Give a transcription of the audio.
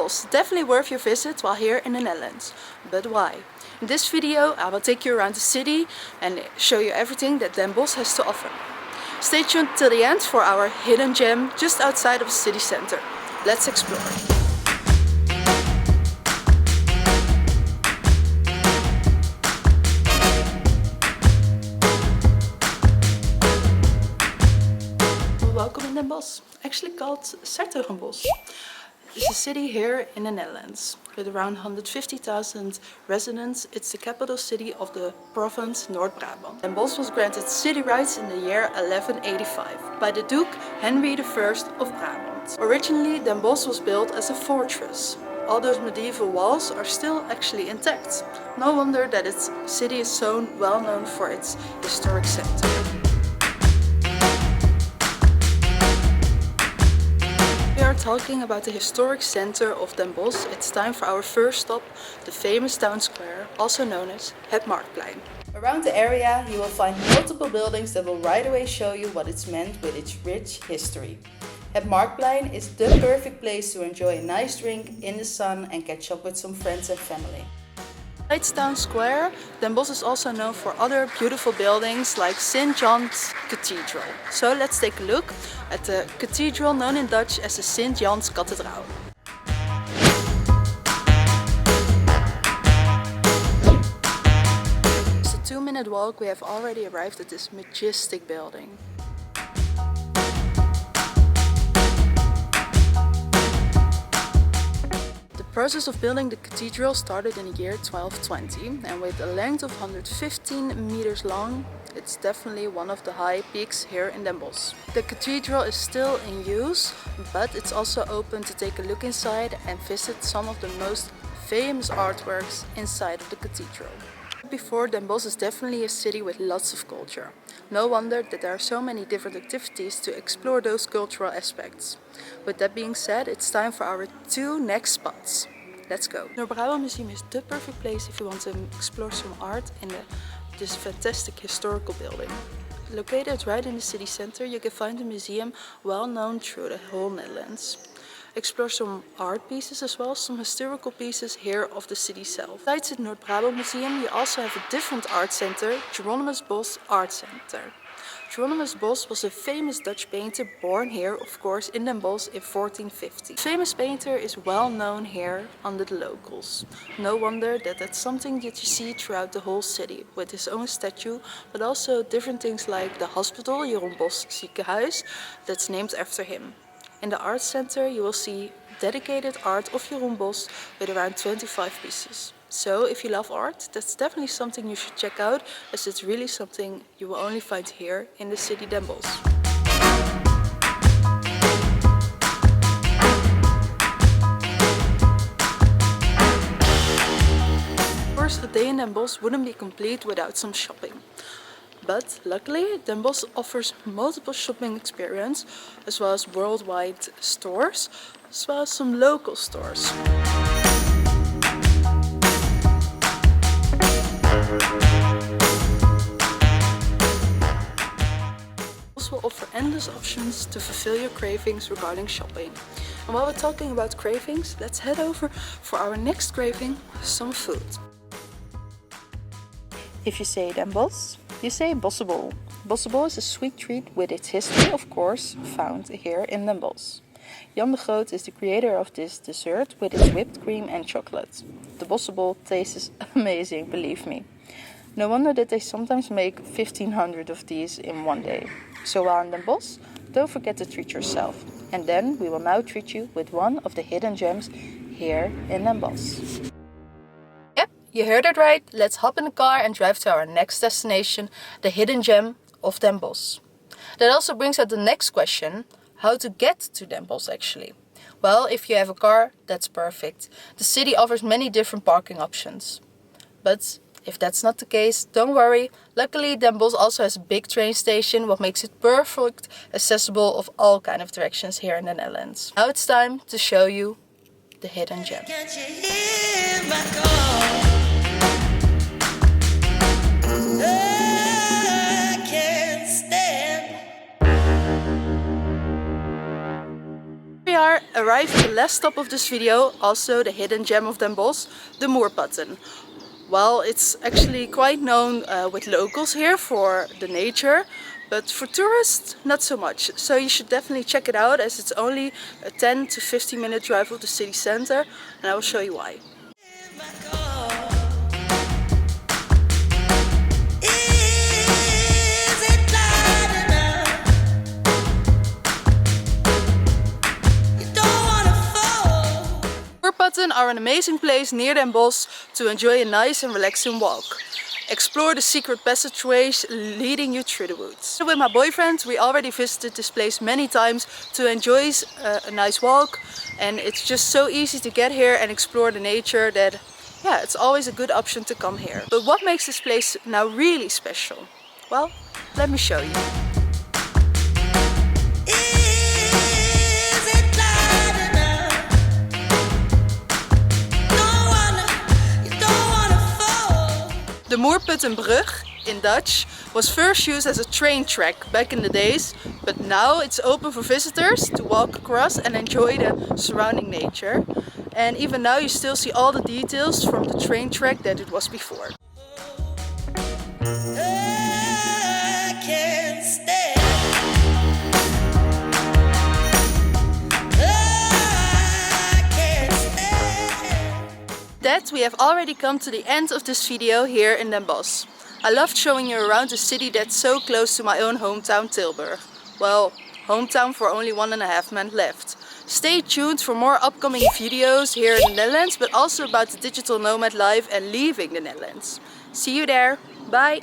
Bosch, definitely worth your visit while here in the Netherlands. But why? In this video I will take you around the city and show you everything that Den Bosch has to offer. Stay tuned till the end for our hidden gem just outside of the city center. Let's explore. Welcome in Den Bosch, actually called s-Hertogenbosch. It's a city here in the Netherlands. With around 150,000 residents, it's the capital city of the province Noord Brabant. Den Bosch was granted city rights in the year 1185 by the Duke Henry I of Brabant. Originally, Den Bosch was built as a fortress. All those medieval walls are still actually intact. No wonder that its city is so well known for its historic center. We are talking about the historic center of Den Bosch. It's time for our first stop, the famous town square, also known as het Marktplein. Around the area you will find multiple buildings that will right away show you what it's meant with its rich history. Het Marktplein is the perfect place to enjoy a nice drink in the sun and catch up with some friends and family. Besides Town Square, Den Bosch is also known for other beautiful buildings like St. John's Cathedral. So let's take a look at the cathedral known in Dutch as the St. Jan's Cathedral. Just a 2-minute walk, we have already arrived at this majestic building. The process of building the cathedral started in the year 1220, and with a length of 115 meters long, it's definitely one of the high peaks here in Den Bosch. The cathedral is still in use, but it's also open to take a look inside and visit some of the most famous artworks inside of the cathedral. Before, Den Bosch is definitely a city with lots of culture. No wonder that there are so many different activities to explore those cultural aspects. With that being said, it's time for our 2 next spots. Let's go. Noord Brabant Museum is the perfect place if you want to explore some art in this fantastic historical building. Located right in the city center, you can find the museum well known through the whole Netherlands. Explore some art pieces as well as some historical pieces here of the city itself. Besides the Noord Brabant Museum, you also have a different art center, Bosch Art Center. Bosch was a famous Dutch painter born here, of course, in Den Bosch in 1450. The famous painter is well known here under the locals. No wonder that that's something that you see throughout the whole city, with his own statue, but also different things like the hospital, Bosch ziekenhuis, that's named after him. In the art center you will see dedicated art of Bosch with around 25 pieces. So if you love art, that's definitely something you should check out, as it's really something you will only find here in the city Den Bosch. Of course, a day in Den Bosch wouldn't be complete without some shopping. But luckily, Den Bosch offers multiple shopping experience, as well as worldwide stores, as well as some local stores. Den Bosch will offer endless options to fulfill your cravings regarding shopping. And while we're talking about cravings, let's head over for our next craving, some food. If you say Den Bosch, you say bossebol. Bossebol is a sweet treat with its history, of course, found here in Den Bosch. Jan de Groot is the creator of this dessert with its whipped cream and chocolate. The bossebol tastes amazing, believe me. No wonder that they sometimes make 1500 of these in one day. So while in Den Bosch, don't forget to treat yourself. And then we will now treat you with one of the hidden gems here in Den Bosch. You heard it right, let's hop in the car and drive to our next destination, the hidden gem of Den Bosch. That also brings us to the next question, how to get to Den Bosch actually. Well, if you have a car, that's perfect. The city offers many different parking options. But if that's not the case, don't worry. Luckily, Den Bosch also has a big train station, what makes it perfect, accessible of all kind of directions here in the Netherlands. Now it's time to show you the hidden gem. Can't you hear my call? we arrived at the last stop of this video, also the hidden gem of Den Bosch, the Moerputten. Well, it's actually quite known with locals here for the nature, but for tourists not so much. So you should definitely check it out, as it's only a 10 to 15 minute drive of the city center, and I will show you why. Moerputten are an amazing place near Den Bosch to enjoy a nice and relaxing walk. Explore the secret passageways leading you through the woods. With my boyfriend, we already visited this place many times to enjoy a nice walk, and it's just so easy to get here and explore the nature that, yeah, it's always a good option to come here. But what makes this place now really special? Well, let me show you. The Moerputtenbrug, in Dutch, was first used as a train track back in the days, but now it's open for visitors to walk across and enjoy the surrounding nature. And even now you still see all the details from the train track that it was before. That we have already come to the end of this video here in Den Bosch. I loved showing you around a city that's so close to my own hometown Tilburg. Well, hometown for only 1.5 months left. Stay tuned for more upcoming videos here in the Netherlands, but also about the digital nomad life and leaving the Netherlands. See you there, bye!